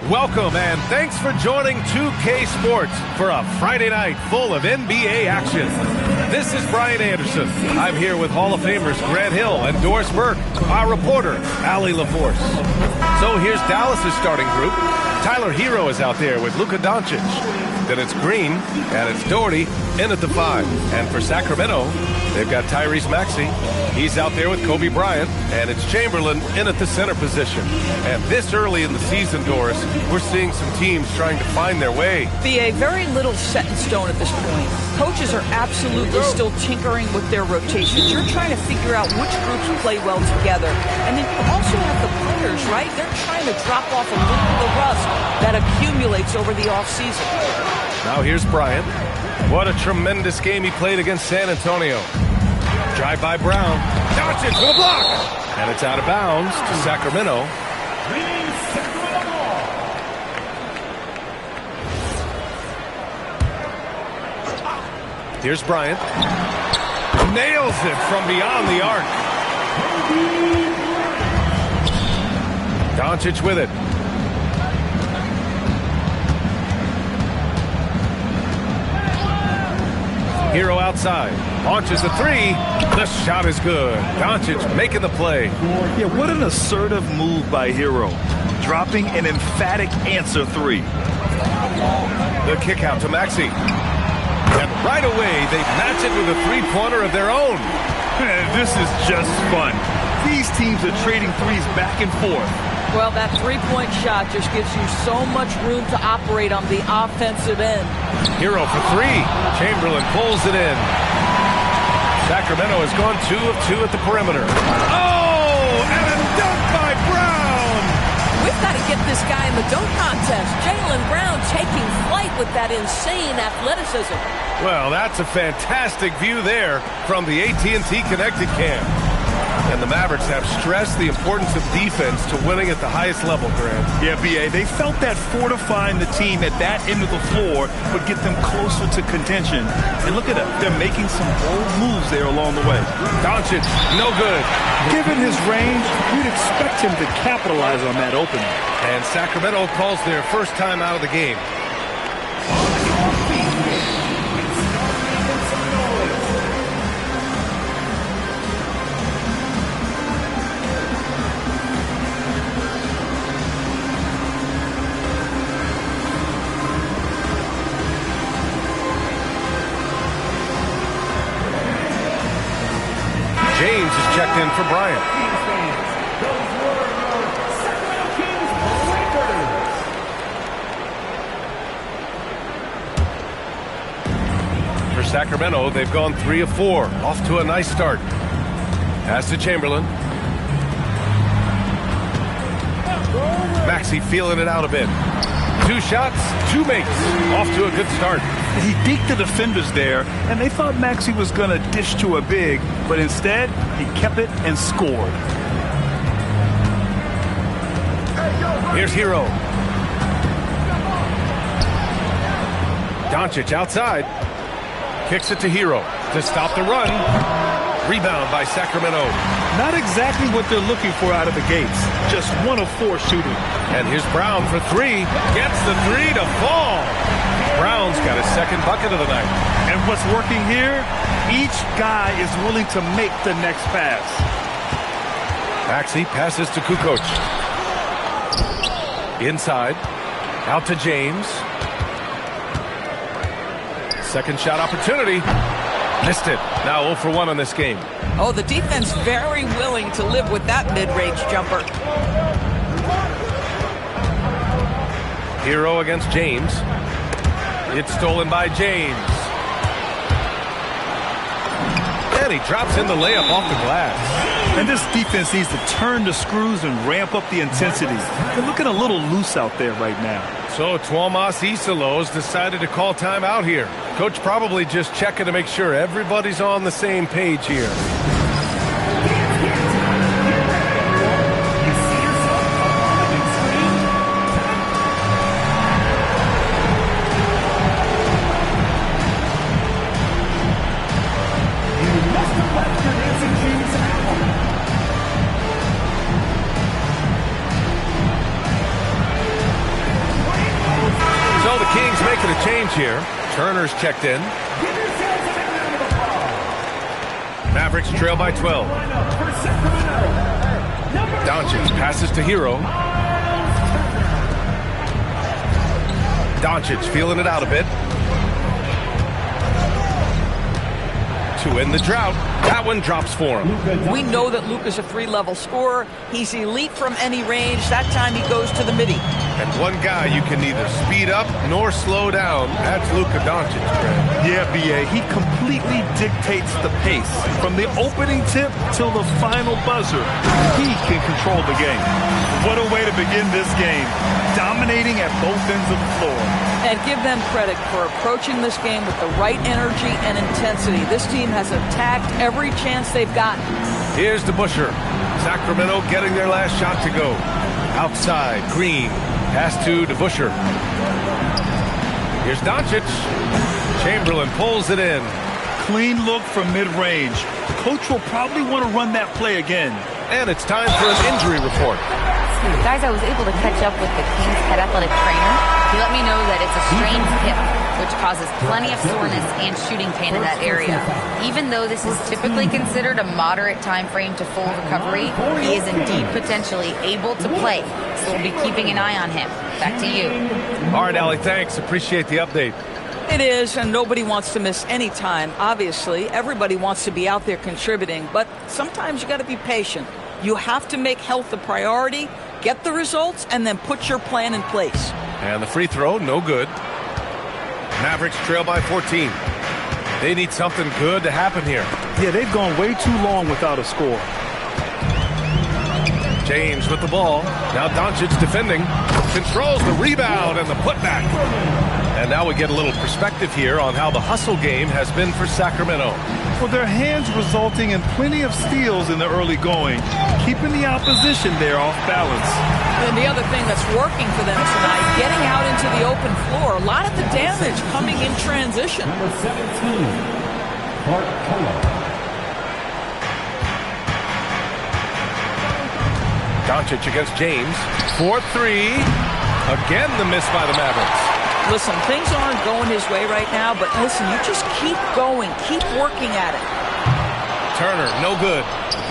Welcome and thanks for joining 2K Sports for a Friday night full of NBA action. This is Brian Anderson. I'm here with Hall of Famers Grant Hill and Doris Burke, our reporter, Allie LaForce. So here's Dallas' starting group. Tyler Hero is out there with Luka Doncic. Then it's Green and it's Doherty in at the 5. And for Sacramento, they've got Tyrese Maxey. He's out there with Kobe Bryant, and it's Chamberlain in at the center position. And this early in the season, Doris, we're seeing some teams trying to find their way. BA, very little set in stone at this point. Coaches are absolutely still tinkering with their rotations. You're trying to figure out which groups play well together. And then you also have the players, right? They're trying to drop off a little of the rust that accumulates over the offseason. Now here's Bryant. What a tremendous game he played against San Antonio. Drive by Brown. Doncic with a block. And it's out of bounds to Sacramento. Here's Bryant. Nails it from beyond the arc. Doncic with it. Hero outside. Launches a 3. The shot is good. Doncic making the play. Yeah, what an assertive move by Hero. Dropping an emphatic answer 3. The kick out to Maxey. And right away, they match it with a three-pointer of their own. This is just fun. These teams are trading threes back and forth. Well, that three-point shot just gives you so much room to operate on the offensive end. Hero for 3. Chamberlain pulls it in. Sacramento has gone 2 of 2 at the perimeter. Oh, and a dunk by Brown. We've got to get this guy in the dunk contest. Jaylen Brown taking flight with that insane athleticism. Well, that's a fantastic view there from the AT&T Connected Cam. And the Mavericks have stressed the importance of defense to winning at the highest level, Grant. Yeah, B.A., they felt that fortifying the team at that end of the floor would get them closer to contention. And look at them. They're making some bold moves there along the way. Doncic, no good. Given his range, you'd expect him to capitalize on that opening. And Sacramento calls their first time out of the game. James is checked in for Bryant. For Sacramento, they've gone 3 of 4. Off to a nice start. Pass to Chamberlain. Maxey feeling it out a bit. 2 shots, 2 makes. Off to a good start. He beat the defenders there, and they thought Maxey was going to dish to a big, but instead, he kept it and scored. Here's Hero. Doncic outside. Kicks it to Hero to stop the run. Rebound by Sacramento. Not exactly what they're looking for out of the gates. Just 1 of 4 shooting. And here's Brown for 3. Gets the 3 to fall. Brown's got his second bucket of the night. And what's working here? Each guy is willing to make the next pass. Maxey passes to Kukoc. Inside. Out to James. Second shot opportunity. Missed it. Now 0 for 1 on this game. Oh, the defense very willing to live with that mid-range jumper. Hero against James. It's stolen by James. And he drops in the layup off the glass. And this defense needs to turn the screws and ramp up the intensity. They're looking a little loose out there right now. So Tuomas Isalos decided to call timeout here. Coach probably just checking to make sure everybody's on the same page here. So the Kings making a change here. Turner's checked in. Mavericks trail by 12. Doncic passes to Hero. Doncic feeling it out a bit. To end the drought. That one drops for him. We know that Luka's a 3-level scorer. He's elite from any range. That time he goes to the midi. And one guy you can neither speed up nor slow down. That's Luka Doncic, Greg. Yeah, B.A. He completely dictates the pace. From the opening tip till the final buzzer, he can control the game. What a way to begin this game. Dominating at both ends of the floor. And give them credit for approaching this game with the right energy and intensity. This team has attacked every chance they've gotten. Here's DeBusschere. Sacramento getting their last shot to go. Outside, Green. Pass to DeBusschere. Here's Doncic. Chamberlain pulls it in. Clean look from mid-range. The coach will probably want to run that play again. And it's time for an injury report. Guys, I was able to catch up with the Kings head athletic trainer. He let me know that it's a strained hip, which causes plenty of soreness and shooting pain in that area. Even though this is typically considered a moderate time frame to full recovery, he is indeed potentially able to play. So we'll be keeping an eye on him. Back to you. All right, Allie, thanks. Appreciate the update. It is, and nobody wants to miss any time. Obviously, everybody wants to be out there contributing, but sometimes you got to be patient. You have to make health a priority, get the results, and then put your plan in place. And the free throw, no good. Mavericks trail by 14. They need something good to happen here. Yeah, they've gone way too long without a score. James with the ball. Now Doncic defending. Controls the rebound and the putback. And now we get a little perspective here on how the hustle game has been for Sacramento. Well, their hands resulting in plenty of steals in the early going, keeping the opposition there off balance. And the other thing that's working for them tonight, getting out into the open floor. A lot of the damage coming in transition. Number 17, Clark Polo. Doncic against James. 4-3. Again, the miss by the Mavericks. Listen, things aren't going his way right now, but listen, you just keep going. Keep working at it. Turner, no good.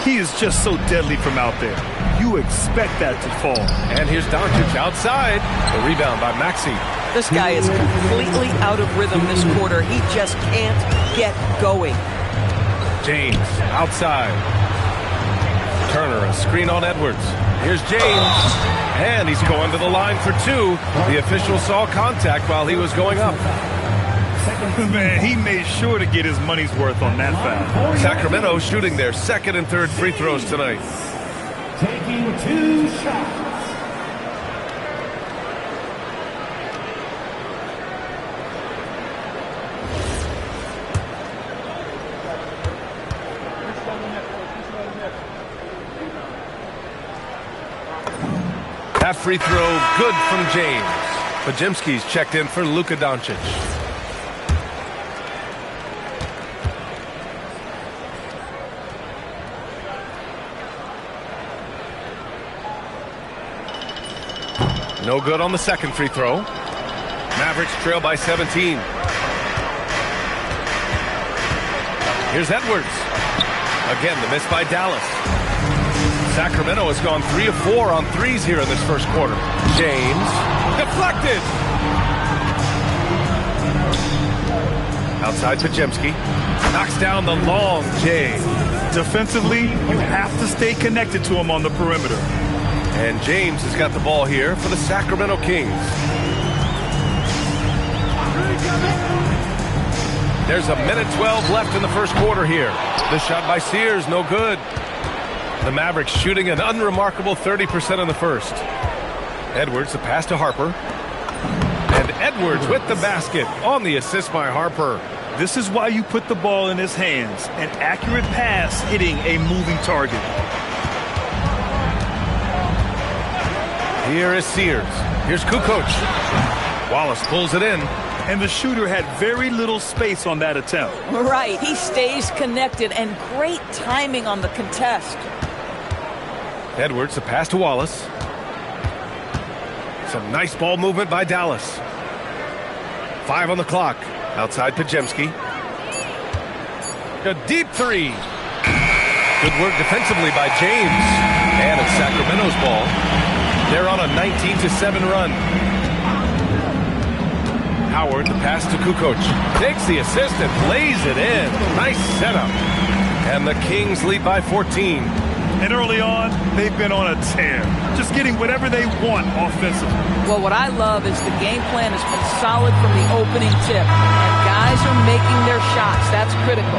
He is just so deadly from out there. You expect that to fall. And here's Doncic outside. The rebound by Maxey. This guy is completely out of rhythm this quarter. He just can't get going. James outside. Turner, a screen on Edwards. Here's James. And he's going to the line for two. The official saw contact while he was going up. Man, he made sure to get his money's worth on that foul. Sacramento shooting their second and third free throws tonight. Taking 2 shots. That free throw good from James. Pajemski's checked in for Luka Doncic. No good on the second free throw. Mavericks trail by 17. Here's Edwards. Again, the miss by Dallas. Sacramento has gone 3 of 4 on threes here in this first quarter. James, deflected. Outside Pajemski, knocks down the long J. Defensively, you have to stay connected to him on the perimeter. And James has got the ball here for the Sacramento Kings. There's a minute 12 left in the first quarter here. The shot by Sears, no good. The Mavericks shooting an unremarkable 30% in the first. Edwards, the pass to Harper. And Edwards with the basket on the assist by Harper. This is why you put the ball in his hands. An accurate pass hitting a moving target. Here is Sears. Here's Kukoc. Wallace pulls it in. And the shooter had very little space on that attempt. Right. He stays connected, and great timing on the contest. Edwards, the pass to Wallace. Some nice ball movement by Dallas. 5 on the clock. Outside Pajemski. A deep three. Good work defensively by James. And it's Sacramento's ball. They're on a 19-7 run. Howard, the pass to Kukoc. Takes the assist and lays it in. Nice setup. And the Kings lead by 14. And early on, they've been on a tear. Just getting whatever they want offensively. Well, what I love is the game plan has been solid from the opening tip. And guys are making their shots. That's critical.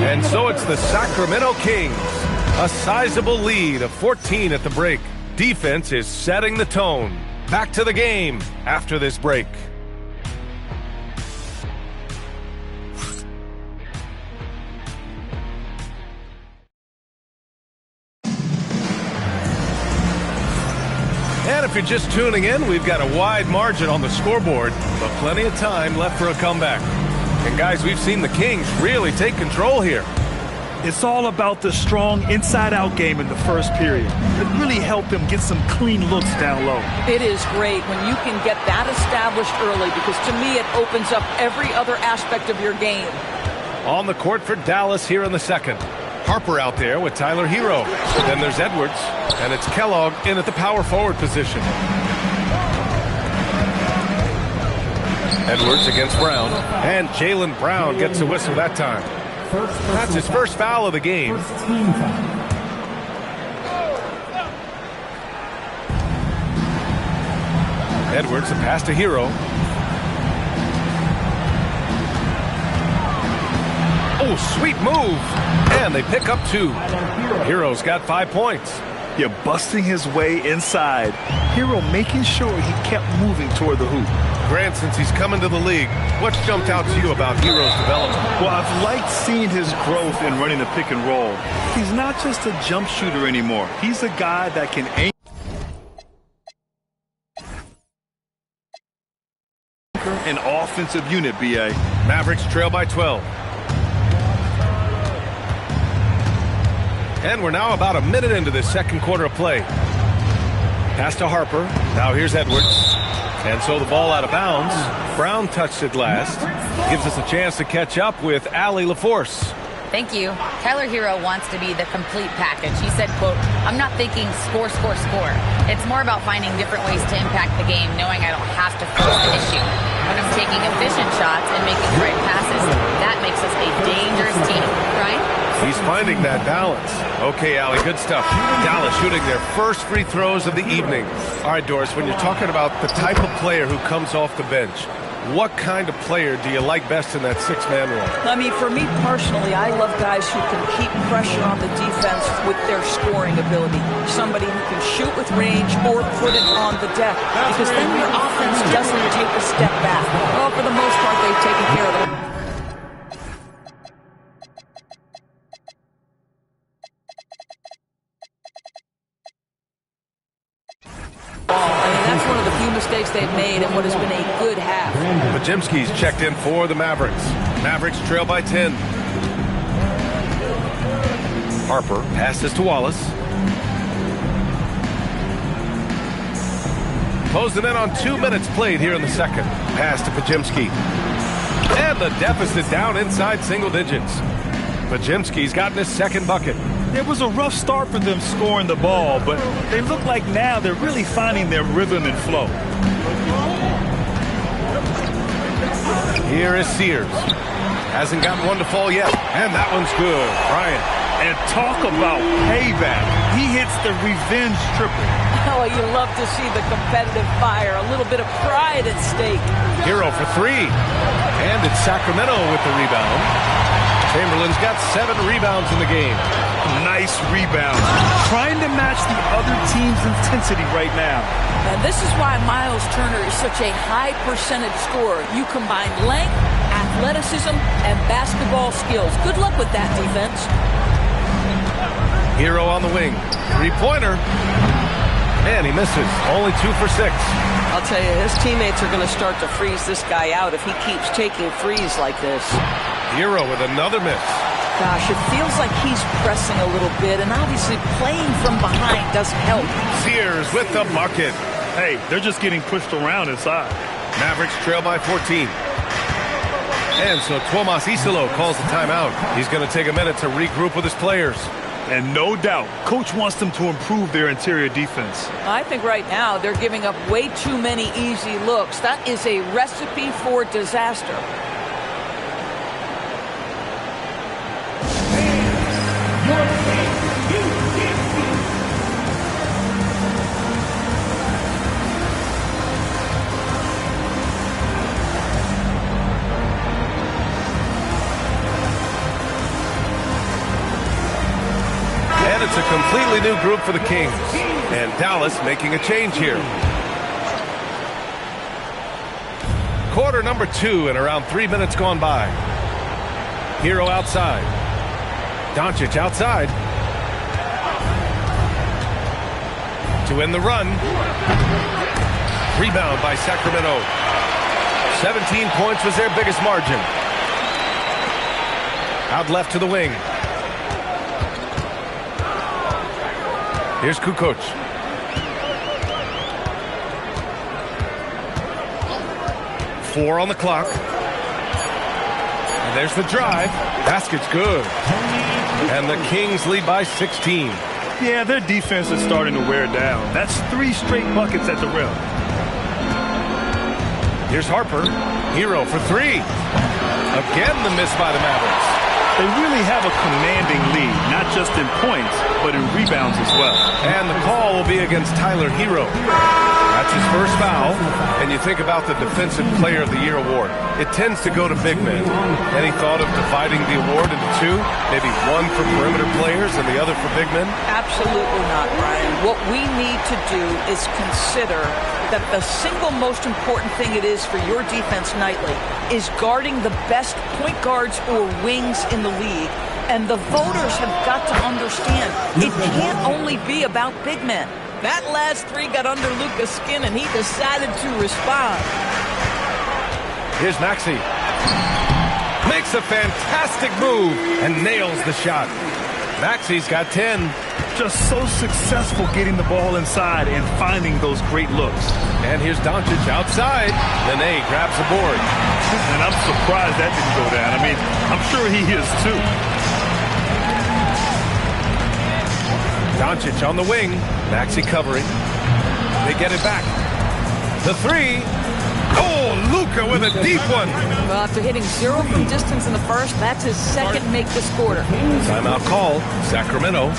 And so it's the Sacramento Kings. A sizable lead of 14 at the break. Defense is setting the tone. Back to the game after this break. And if you're just tuning in, we've got a wide margin on the scoreboard, but plenty of time left for a comeback. And guys, we've seen the Kings really take control here. It's all about the strong inside-out game in the first period. It really helped them get some clean looks down low. It is great when you can get that established early, because to me it opens up every other aspect of your game. On the court for Dallas here in the second. Harper out there with Tyler Hero. Then there's Edwards, and it's Kellogg in at the power forward position. Edwards against Brown, and Jaylen Brown gets a whistle that time. That's his first foul of the game. Edwards, a pass to Hero. Oh, sweet move. And they pick up 2. Hero's got 5 points. You're busting his way inside. Hero making sure he kept moving toward the hoop. Grant, since he's come into the league, what's jumped out to you about Hero's development? Well, I've liked seeing his growth in running the pick and roll. He's not just a jump shooter anymore. He's a guy that can aim. An offensive unit, B.A. Mavericks trail by 12. And we're now about a minute into this second quarter of play. Pass to Harper. Now here's Edwards. And so the ball out of bounds. Brown touched it last. Gives us a chance to catch up with Allie LaForce. Thank you. Tyler Hero wants to be the complete package. He said, quote, "I'm not thinking score, score, score. It's more about finding different ways to impact the game, knowing I don't have to force the issue. When I'm taking efficient shots and making great passes, that makes us a dangerous team." Right? He's finding that balance. Okay, Allie, good stuff. Dallas shooting their first free throws of the evening. All right, Doris, when you're talking about the type of player who comes off the bench, what kind of player do you like best in that six-man role? I mean, for me personally, I love guys who can keep pressure on the defense with their scoring ability. Somebody who can shoot with range or put it on the deck. Because then your offense doesn't take a step back. Well, for the most part, they've taken care of it. I mean, that's one of the few mistakes they've made in what has been a good half. Pajemski's checked in for the Mavericks. Mavericks trail by 10. Harper passes to Wallace. Closing in on 2 minutes played here in the second. Pass to Pajemski. And the deficit down inside single digits. Pajemski's gotten his second bucket. It was a rough start for them scoring the ball, but they look like now they're really finding their rhythm and flow. Here is Sears. Hasn't gotten one to fall yet, and that one's good. Bryant. And talk about payback. He hits the revenge triple. Oh, you love to see the competitive fire. A little bit of pride at stake. Hero for 3. And it's Sacramento with the rebound. Chamberlain's got 7 rebounds in the game. Nice rebound. Trying to match the other team's intensity right now. And this is why Miles Turner is such a high percentage scorer. You combine length, athleticism, and basketball skills. Good luck with that defense. Hero on the wing. Three-pointer. And he misses. Only 2 for 6. I'll tell you, his teammates are going to start to freeze this guy out if he keeps taking threes like this. Hero with another miss. Gosh, it feels like he's pressing a little bit, and obviously playing from behind doesn't help. Sears with the bucket. Hey, they're just getting pushed around inside. Mavericks trail by 14. And so Tomas Isolo calls the timeout. He's going to take a minute to regroup with his players. And no doubt, coach wants them to improve their interior defense. I think right now they're giving up way too many easy looks. That is a recipe for disaster. And it's a completely new group for the Kings. And Dallas making a change here. Quarter number 2 and around 3 minutes gone by. Hero outside. Doncic outside. To win the run. Rebound by Sacramento. 17 points was their biggest margin. Out left to the wing. Here's Kukoc. Four on the clock. And there's the drive. Basket's good. And the Kings lead by 16. Yeah, their defense is starting to wear down. That's 3 straight buckets at the rim. Here's Harper. Hero for 3. Again the miss by the Mavericks. They really have a commanding lead, not just in points, but in rebounds as well. And the call will be against Tyler Hero. That's his first foul. And you think about the Defensive Player of the Year award. It tends to go to big men. Any thought of dividing the award into 2? Maybe one for perimeter players and the other for big men? Absolutely not, Brian. What we need to do is consider that the single most important thing it is for your defense nightly is guarding the best point guards or wings in the league. And the voters have got to understand it can't only be about big men. That last 3 got under Luka's skin, and he decided to respond. Here's Maxey. Makes a fantastic move and nails the shot. Maxey's got 10. Just so successful getting the ball inside and finding those great looks. And here's Doncic outside. Nene grabs the board. And I'm surprised that didn't go down. I mean, I'm sure he is too. Doncic on the wing. Maxey covering. They get it back. The 3. Oh, Luka with a deep one. Well, after hitting 0 from distance in the first, that's his second make this quarter. Timeout call. Sacramento.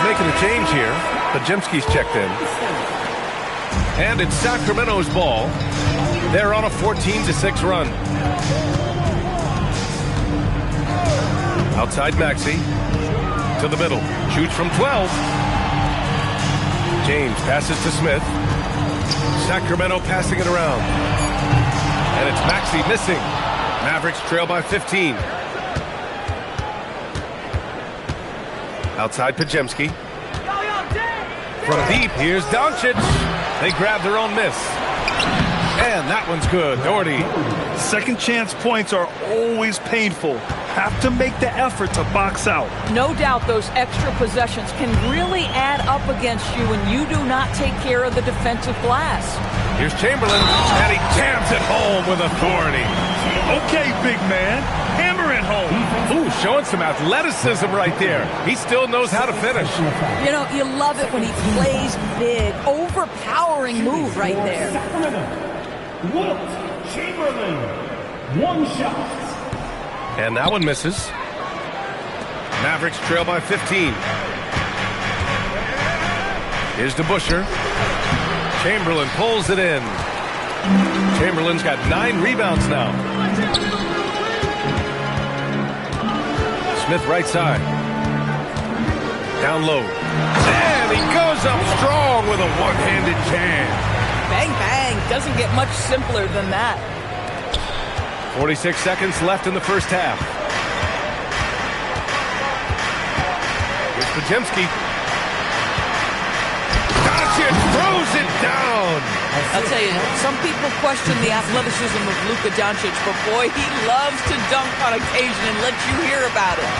Making a change here. Pajemski's checked in. And it's Sacramento's ball. They're on a 14-6 run. Outside Maxey. To the middle. Shoots from 12. James passes to Smith. Sacramento passing it around. And it's Maxey missing. Mavericks trail by 15. Outside Pajemski. From deep, here's Doncic. They grab their own miss. And that one's good. Doherty. Second chance points are always painful. Have to make the effort to box out. No doubt those extra possessions can really add up against you when you do not take care of the defensive glass. Here's Chamberlain, and he jams it home with authority. Okay, big man. Hammer it home. Ooh, showing some athleticism right there. He still knows how to finish. You know, you love it when he plays big, overpowering move right there. Wilt Chamberlain, 1 shot. And that one misses. Mavericks trail by 15. Here's to Busher. Chamberlain pulls it in. Chamberlain's got 9 rebounds now. Smith right side. Down low. And he goes up strong with a one-handed jam. Bang, bang. Doesn't get much simpler than that. 46 seconds left in the first half. Here's Podziemski. Doncic throws it down. I'll tell you, some people question the athleticism of Luka Doncic, but boy, he loves to dunk on occasion and let you hear about it.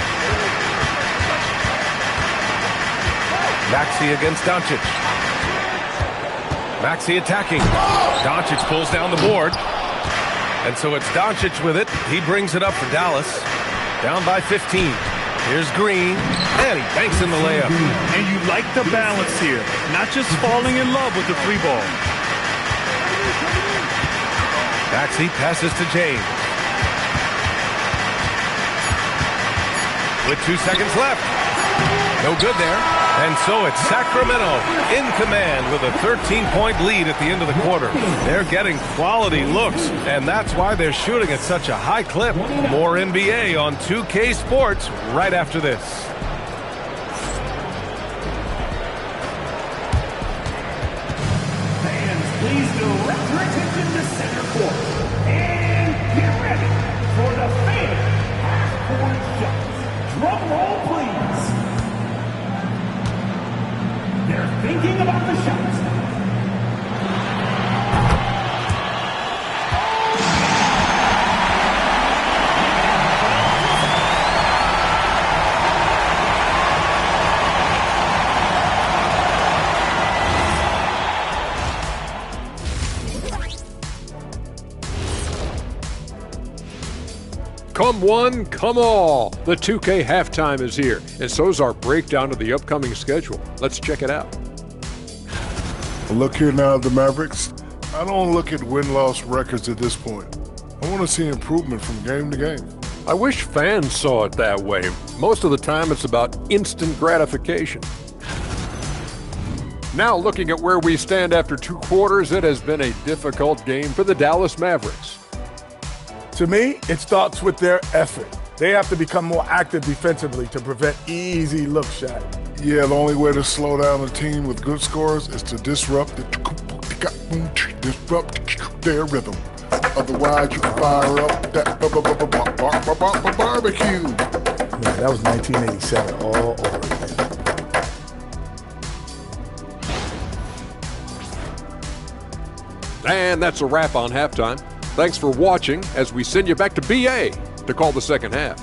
Maxey against Doncic. Maxey attacking. Doncic pulls down the board. And so it's Doncic with it. He brings it up for Dallas. Down by 15. Here's Green. And he banks in the layup. And you like the balance here. Not just falling in love with the 3-ball. Maxey passes to James. With 2 seconds left. No good there. And so it's Sacramento in command with a 13-point lead at the end of the quarter. They're getting quality looks, and that's why they're shooting at such a high clip. More NBA on 2K Sports right after this. Fans, please direct your attention to center court. And get ready for the famous half-court shots. Drum roll, please. They're thinking about the shots. Come one, come all. The 2K halftime is here, and so's our breakdown of the upcoming schedule. Let's check it out. Look here now at the Mavericks. I don't look at win-loss records at this point. I want to see improvement from game to game. I wish fans saw it that way. Most of the time it's about instant gratification. Now looking at where we stand after 2 quarters, it has been a difficult game for the Dallas Mavericks. To me, it starts with their effort. They have to become more active defensively to prevent easy look shots. Yeah, the only way to slow down a team with good scores is to disrupt their rhythm. Otherwise, you fire up that barbecue. Man, that was 1987 all over again. And that's a wrap on halftime. Thanks for watching as we send you back to BA to call the second half.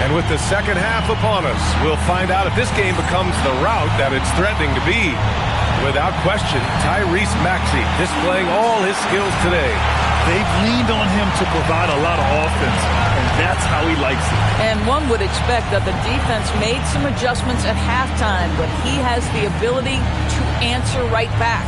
And with the second half upon us, we'll find out if this game becomes the route that it's threatening to be. Without question, Tyrese Maxey displaying all his skills today. They've leaned on him to provide a lot of offense, and that's how he likes it. And one would expect that the defense made some adjustments at halftime, but he has the ability to answer right back.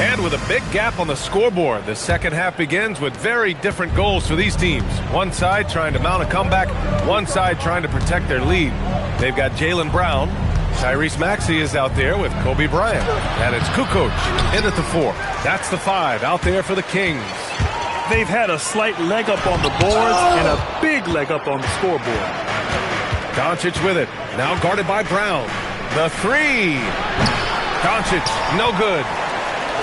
And with a big gap on the scoreboard, the second half begins with very different goals for these teams. One side trying to mount a comeback, one side trying to protect their lead. They've got Jaylen Brown. Tyrese Maxey is out there with Kobe Bryant. And it's Kukoc in at the 4. That's the 5 out there for the Kings. They've had a slight leg up on the boards and a big leg up on the scoreboard. Doncic with it. Now guarded by Brown. The 3. Doncic, no good.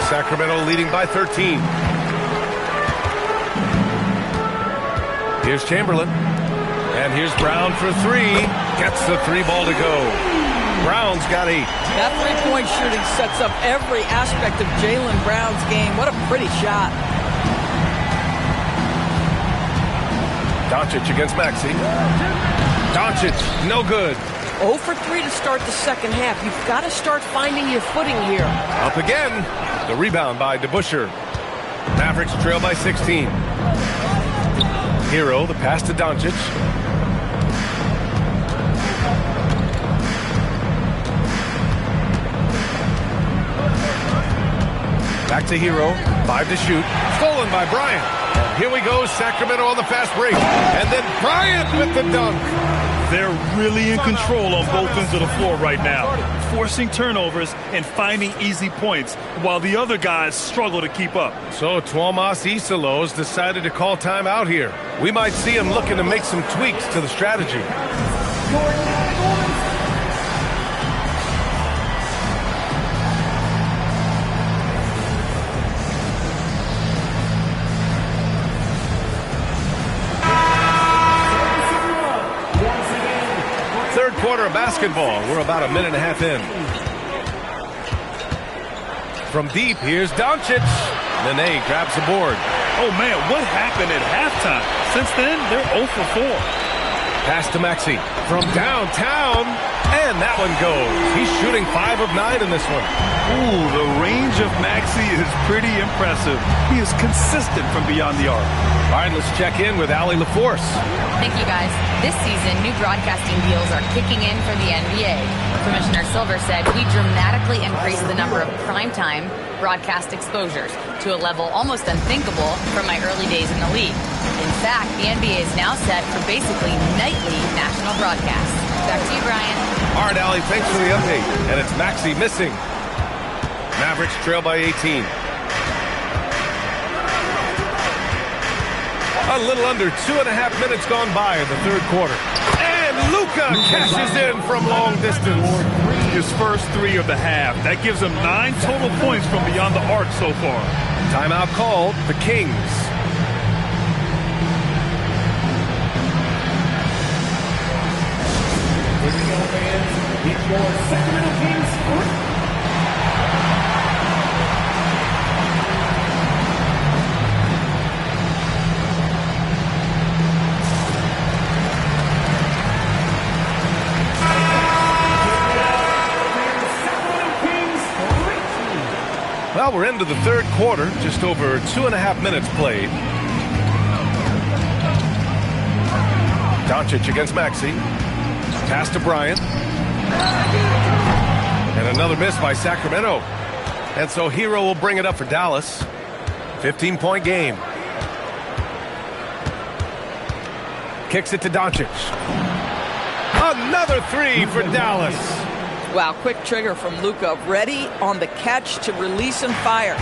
Sacramento leading by 13. Here's Chamberlain. And here's Brown for 3. Gets the 3 ball to go. Brown's got 8. That three-point shooting sets up every aspect of Jaylen Brown's game. What a pretty shot. Doncic against Maxey. Doncic, no good. 0 for 3 to start the second half. You've got to start finding your footing here. Up again. The rebound by DeBusschere. Mavericks trail by 16. Hero, the pass to Doncic. Back to Hero. 5 to shoot. Stolen by Bryant. Here we go. Sacramento on the fast break. And then Bryant with the dunk. They're really in control on both ends of the floor right now, forcing turnovers and finding easy points, while the other guys struggle to keep up. So Tuomas Isalos decided to call timeout here. We might see him looking to make some tweaks to the strategy. Third quarter of basketball. We're about a minute and a half in. From deep, here's Doncic. Nene grabs the board. Oh, man, what happened at halftime? Since then, they're 0 for 4. Pass to Maxey from downtown, and that one goes. He's shooting 5 of 9 in this one. Ooh, the range of Maxey is pretty impressive. He is consistent from beyond the arc. All right, let's check in with Allie LaForce. Thank you, guys. This season, new broadcasting deals are kicking in for the NBA. Commissioner Silver said we dramatically increased the number of primetime broadcast exposures to a level almost unthinkable from my early days in the league. In fact, the NBA is now set for basically nightly national broadcasts. Back to you, Brian. All right, Allie, thanks for the update. And it's Maxey missing. Mavericks trail by 18. A little under 2.5 minutes gone by in the third quarter. And Luka cashes in from long distance. His first 3 of the half. That gives him 9 total points from beyond the arc so far. Timeout called. The Kings. Here we go, fans. It's your Sacramento Kings. Well, we're into the third quarter, just over 2.5 minutes played. Doncic against Maxey. Pass to Bryant. And another miss by Sacramento. And so Hero will bring it up for Dallas. 15-point game. Kicks it to Doncic. Another 3 for Dallas. Wow, quick trigger from Luka. Ready on the catch to release and fire.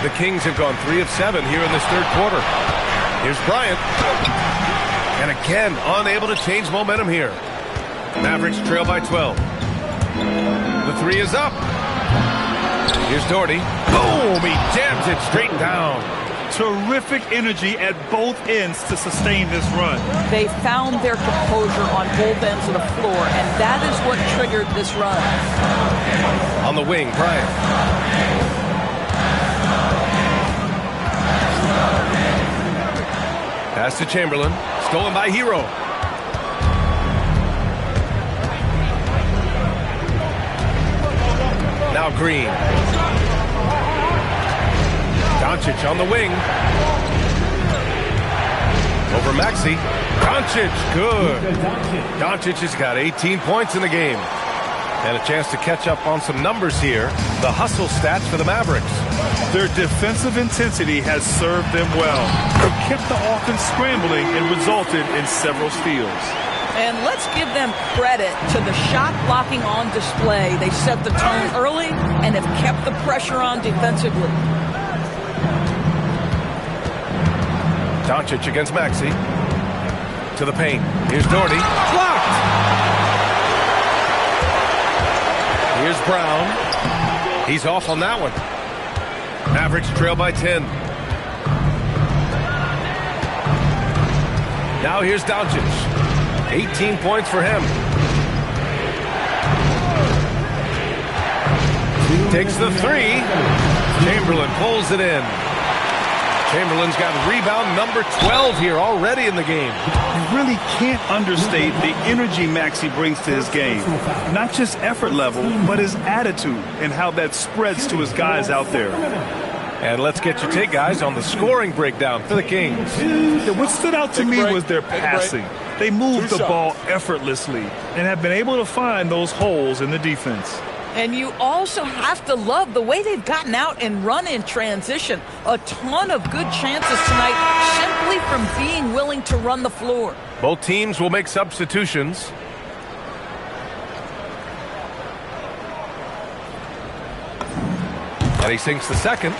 The Kings have gone 3 of 7 here in this third quarter. Here's Bryant. And again, unable to change momentum here. Mavericks trail by 12. The 3 is up. Here's Doherty. Boom! He jams it straight down. Terrific energy at both ends to sustain this run. They found their composure on both ends of the floor, and that is what triggered this run. On the wing, Bryant. Pass to Chamberlain. Stolen by Hero. Now Green. Doncic on the wing. Over Maxey. Doncic, good. Doncic has got 18 points in the game. And a chance to catch up on some numbers here. The hustle stats for the Mavericks. Their defensive intensity has served them well. It kept the offense scrambling and resulted in several steals. And let's give them credit to the shot blocking on display. They set the tone early and have kept the pressure on defensively. Doncic against Maxey. To the paint. Here's Doherty. Blocked! Here's Brown. He's off on that one. Mavericks trail by 10. Now here's Doncic. 18 points for him. Takes the three. Chamberlain pulls it in. Chamberlain's got rebound number 12 here already in the game. You really can't understate the energy Maxey brings to his game. Not just effort level, but his attitude and how that spreads to his guys out there. And let's get your take, guys, on the scoring breakdown for the Kings. What stood out to me was their passing. They moved the ball effortlessly and have been able to find those holes in the defense. And you also have to love the way they've gotten out and run in transition. A ton of good chances tonight simply from being willing to run the floor. Both teams will make substitutions. And he sinks the second.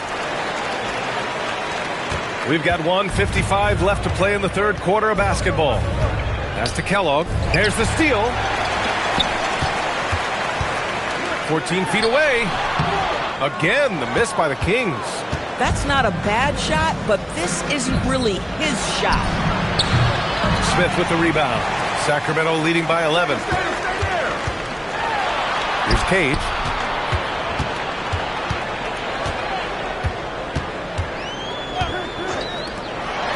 We've got 1:55 left to play in the third quarter of basketball. That's to Kellogg. There's the steal. 14 feet away. Again, the miss by the Kings. That's not a bad shot, but this isn't really his shot. Smith with the rebound. Sacramento leading by 11. Here's Cage.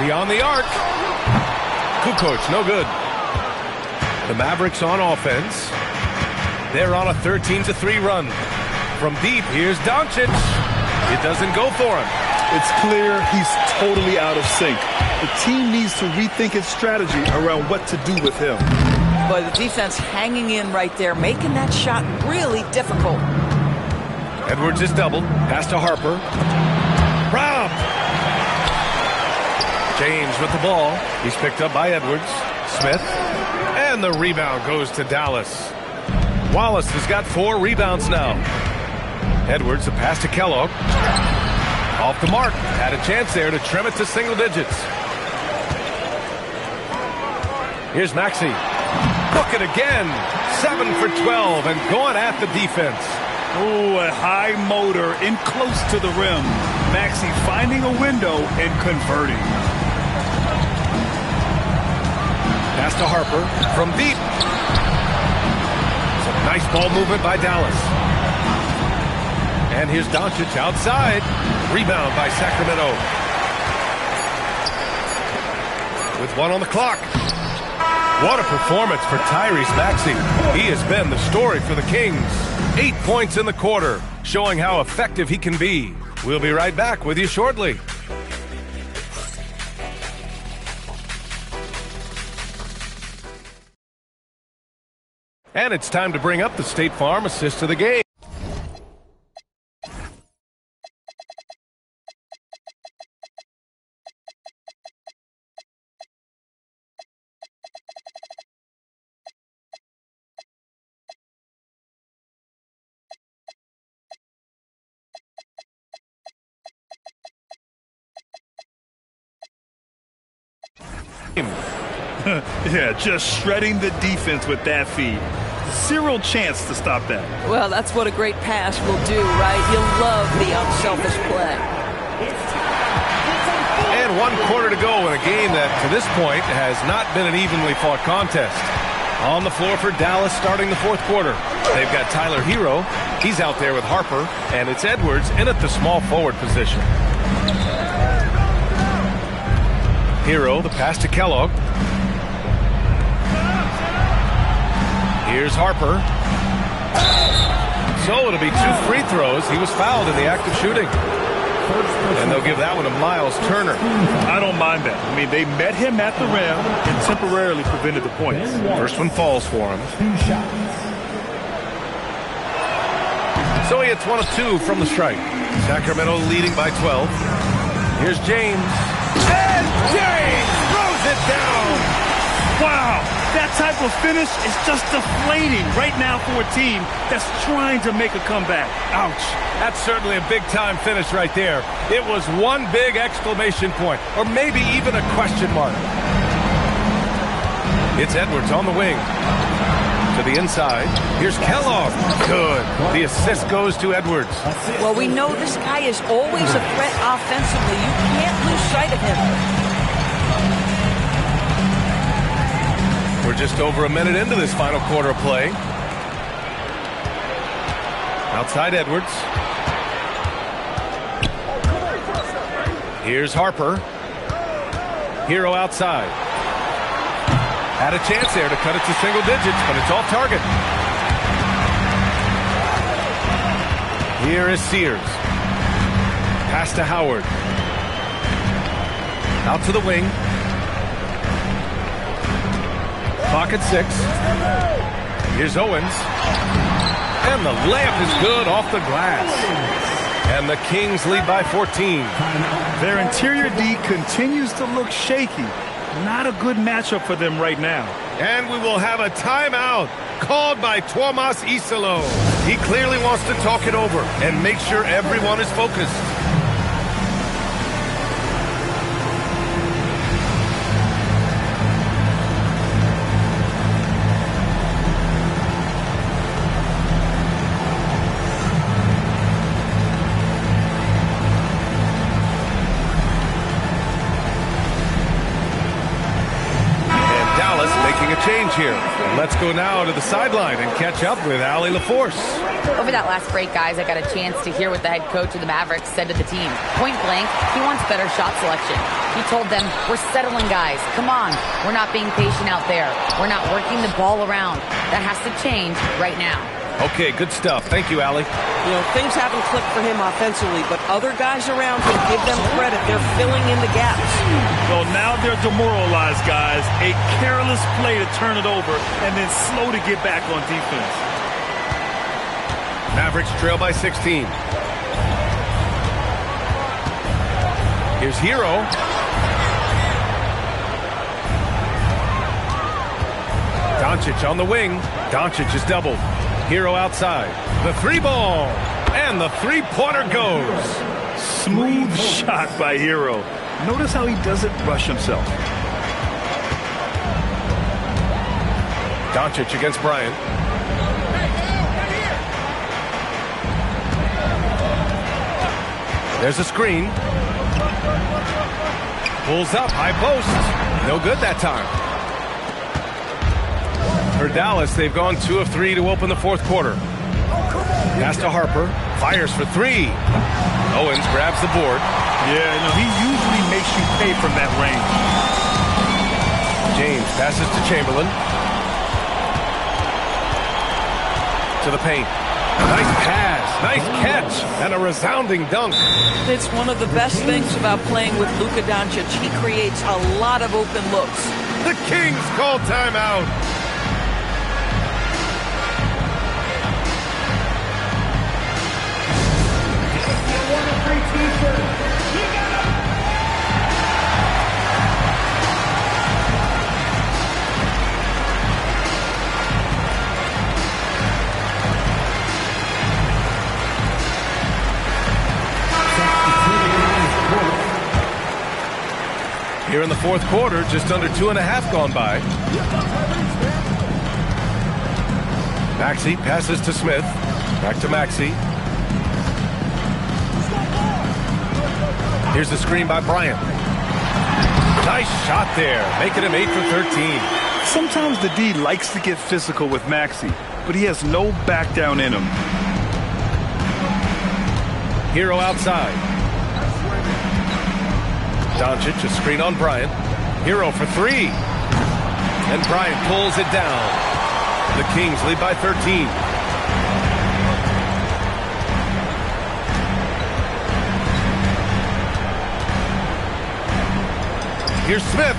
Beyond the arc. Kukoc, no good. The Mavericks on offense. They're on a 13-3 run. From deep, here's Doncic. It doesn't go for him. It's clear he's totally out of sync. The team needs to rethink its strategy around what to do with him. But the defense hanging in right there, making that shot really difficult. Edwards is doubled. Pass to Harper. Rob. James with the ball. He's picked up by Edwards. Smith. And the rebound goes to Dallas. Wallace has got 4 rebounds now. Edwards, a pass to Kellogg. Off the mark. Had a chance there to trim it to single digits. Here's Maxey. Book it again. 7 for 12 and going at the defense. Oh, a high motor in close to the rim. Maxey finding a window and converting. Pass to Harper from deep. Nice ball movement by Dallas. And here's Doncic outside. Rebound by Sacramento. With 1 on the clock. What a performance for Tyrese Maxey. He has been the story for the Kings. 8 points in the quarter, showing how effective he can be. We'll be right back with you shortly. And it's time to bring up the State Farm assist of the game. Yeah, just shredding the defense with that feed. Zero chance to stop that. Well, that's what a great pass will do, right? You'll love the unselfish play. And 1 quarter to go in a game that, to this point, has not been an evenly fought contest. On the floor for Dallas starting the fourth quarter. They've got Tyler Hero. He's out there with Harper. And it's Edwards in at the small forward position. Hero, the pass to Kellogg. Here's Harper. So it'll be 2 free throws. He was fouled in the act of shooting. And they'll give that one to Miles Turner. I don't mind that. I mean, they met him at the rim and temporarily prevented the points. First one falls for him. So he hits 1 of 2 from the strike. Sacramento leading by 12. Here's James. And James throws it down. Wow, that type of finish is just deflating right now for a team that's trying to make a comeback. Ouch. That's certainly a big-time finish right there. It was one big exclamation point, or maybe even a question mark. It's Edwards on the wing. To the inside. Here's Kellogg. Good. The assist goes to Edwards. Well, we know this guy is always a threat offensively. You can't lose sight of him. We're just over a minute into this final quarter of play. Outside Edwards. Here's Harper. Hero outside. Had a chance there to cut it to single digits, but it's off target. Here is Sears. Pass to Howard. Out to the wing. Clock at 6. Here's Owens. And the layup is good off the glass. And the Kings lead by 14. Their interior D continues to look shaky. Not a good matchup for them right now. And we will have a timeout called by Tuomas Isalo. He clearly wants to talk it over and make sure everyone is focused. Change here. Let's go now to the sideline and catch up with Allie LaForce. Over that last break, guys, I got a chance to hear what the head coach of the Mavericks said to the team. Point blank, he wants better shot selection. He told them, we're settling, guys. Come on. We're not being patient out there. We're not working the ball around. That has to change right now. Okay, good stuff. Thank you, Allie. You know, things haven't clicked for him offensively, but other guys around him give them credit. They're filling in the gaps. Well, now they're demoralized, guys. A careless play to turn it over and then slow to get back on defense. Mavericks trail by 16. Here's Hero. Doncic on the wing. Doncic is doubled. Hero outside. The three ball. And the three-pointer goes. Smooth shot by Hero. Notice how he doesn't rush himself. Doncic against Bryant. There's a screen. Pulls up, high post. No good that time. For Dallas, they've gone 2 of 3 to open the fourth quarter. Pass to Harper. Fires for 3. Owens grabs the board. Yeah, you know, he usually makes you pay from that range. James passes to Chamberlain. To the paint. Nice pass, nice catch, and a resounding dunk. It's one of the best things about playing with Luka Doncic. He creates a lot of open looks. The Kings call timeout. Here in the fourth quarter, just under 2.5 gone by. Maxey passes to Smith. Back to Maxey. Here's the screen by Bryant. Nice shot there, making him 8 for 13. Sometimes the D likes to get physical with Maxey, but he has no back down in him. Hero outside. Doncic, a screen on Bryant. Hero for 3. And Bryant pulls it down. The Kings lead by 13. Here's Smith.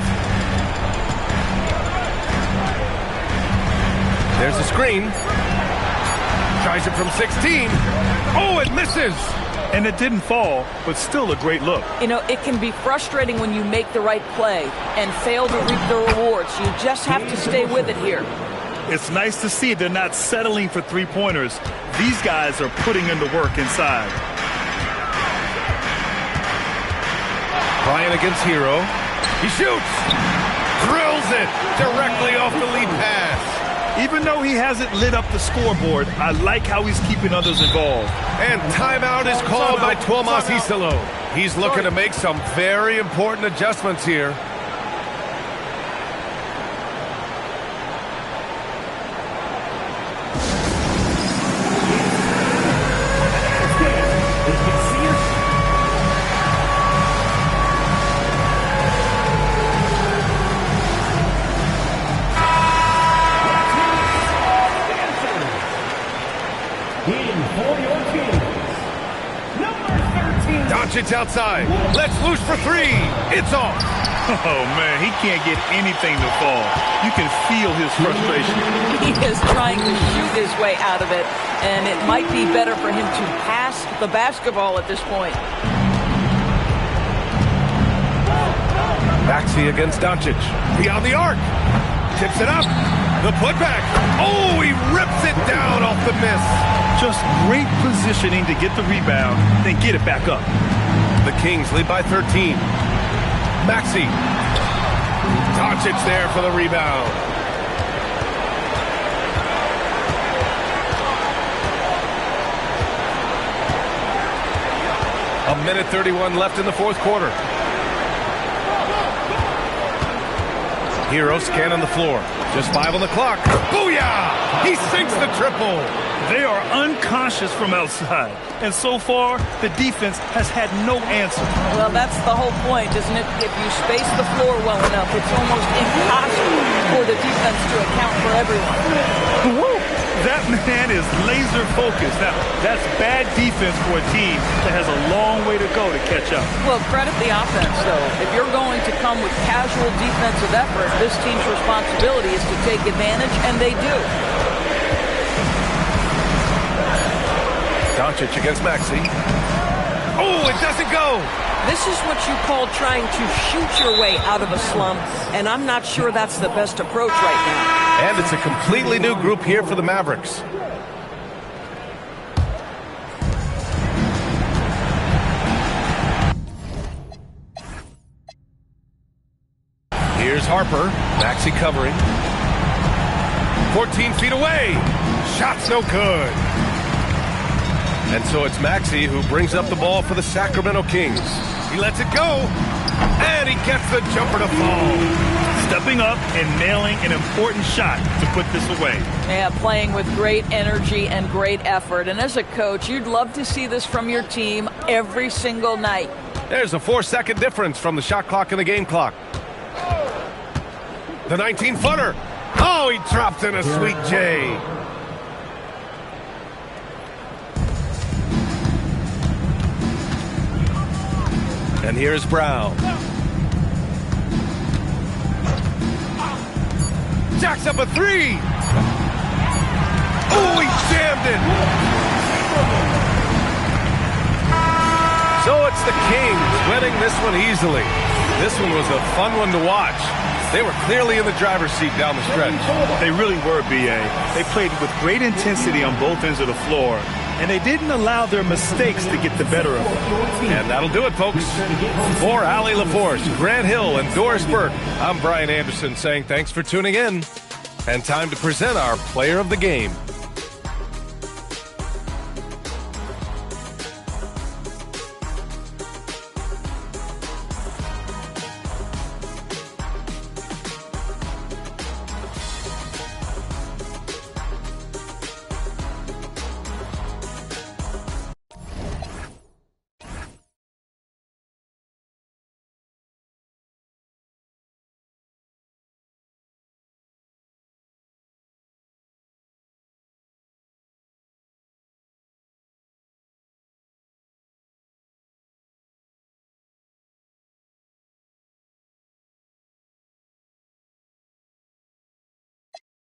There's the screen. Tries it from 16. Oh, it misses. And it didn't fall, but still a great look. You know, it can be frustrating when you make the right play and fail to reap the rewards. You just have to stay with it here. It's nice to see they're not settling for three-pointers. These guys are putting in the work inside. Bryant against Hero. He shoots. Drills it directly off the lead pass. Even though he hasn't lit up the scoreboard, I like how he's keeping others involved. And timeout is called by Tuomas Isalo. He's looking to make some very important adjustments here. Doncic outside. Let's loose for three. It's off. Oh, man, he can't get anything to fall. You can feel his frustration. He is trying to shoot his way out of it, and it might be better for him to pass the basketball at this point. Maxey against Doncic. Beyond the arc. Tips it up. The putback. Oh, he rips it down off the miss. Just great positioning to get the rebound, then get it back up. The Kings lead by 13. Maxey. Doncic there for the rebound. A minute 31 left in the fourth quarter. Hero scanning the floor. Just 5 on the clock. Booyah! He sinks the triple. They are unconscious from outside, and so far, the defense has had no answer. Well, that's the whole point, isn't it? If you space the floor well enough, it's almost impossible for the defense to account for everyone. Woo! That man is laser focused. Now, that's bad defense for a team that has a long way to go to catch up. Well, credit the offense, though. If you're going to come with casual defensive effort, this team's responsibility is to take advantage, and they do. Doncic against Maxey. Oh, it doesn't go. This is what you call trying to shoot your way out of a slump, and I'm not sure that's the best approach right now. And it's a completely new group here for the Mavericks. Here's Harper. Maxey covering. 14 feet away. Shot's no good. And so it's Maxey who brings up the ball for the Sacramento Kings. He lets it go, and he gets the jumper to fall. Stepping up and nailing an important shot to put this away. Yeah, playing with great energy and great effort. And as a coach, you'd love to see this from your team every single night. There's a 4-second difference from the shot clock and the game clock. The 19-footer. Oh, he dropped in a sweet J. And here's Brown. Jacks up a three. Oh, he jammed it. So it's the Kings winning this one easily. This one was a fun one to watch. They were clearly in the driver's seat down the stretch. They really were, B.A. They played with great intensity on both ends of the floor, and they didn't allow their mistakes to get the better of them. And that'll do it, folks. For Allie LaForce, Grant Hill, and Doris Burke, I'm Brian Anderson saying thanks for tuning in. And time to present our player of the game.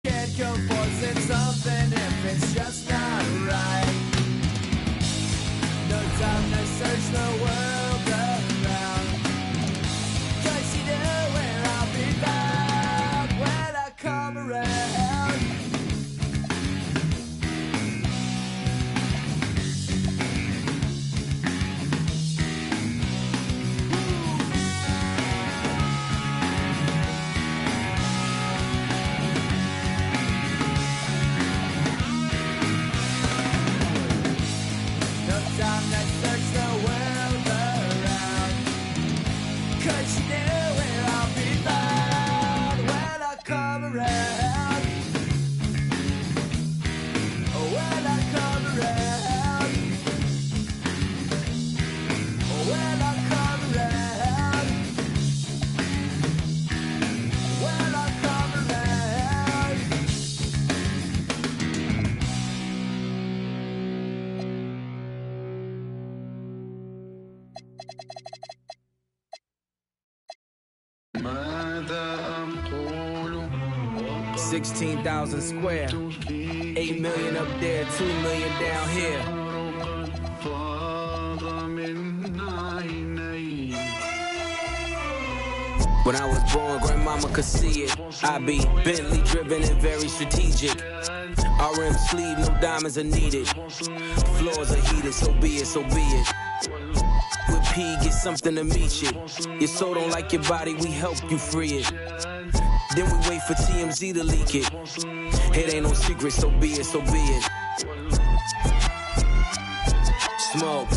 Can't go forcing something if it's just not right. No time to search the world around. 'Cause you know where I'll be back when I come around. $16,000 square, 8 million up there, 2 million down here. When I was born, grandmama could see it. I be Bentley driven and very strategic. RM sleeve, no diamonds are needed. Floors are heated, so be it, so be it. With P, get something to meet you. Your soul don't like your body, we help you free it. Then we wait for TMZ to leak it. It ain't no secret, so be it, so be it. Smoke.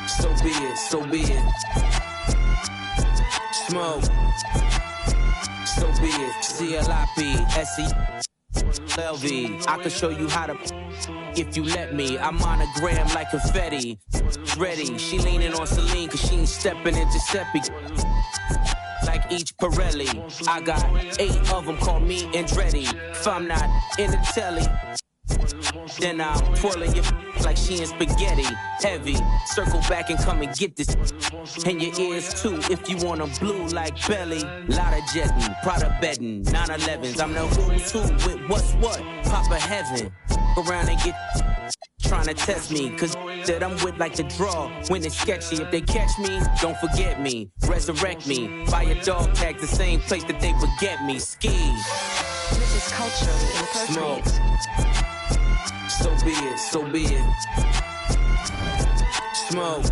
So be it, so be it. Smoke. So be it. CLIP, I can show you how to if you let me. I'm on a gram like confetti. Ready, she leaning on Celine cause she ain't stepping in Giuseppe. Like each Pirelli, I got 8 of them, call me Andretti. If I'm not in the telly, then I'm twirling your like she in spaghetti. Heavy, circle back and come and get this. And your ears too, if you want them blue like belly. Lot of jetting, Prada bedding, 911s. I'm the who's who with what's what, Papa Heaven. Around and get trying to test me, cause that I'm with like the draw when it's sketchy. If they catch me, don't forget me. Resurrect me, buy a dog tag the same place that they would get me. Ski. This is culturally inappropriate. Smoke. So be it, so be it. Smoke.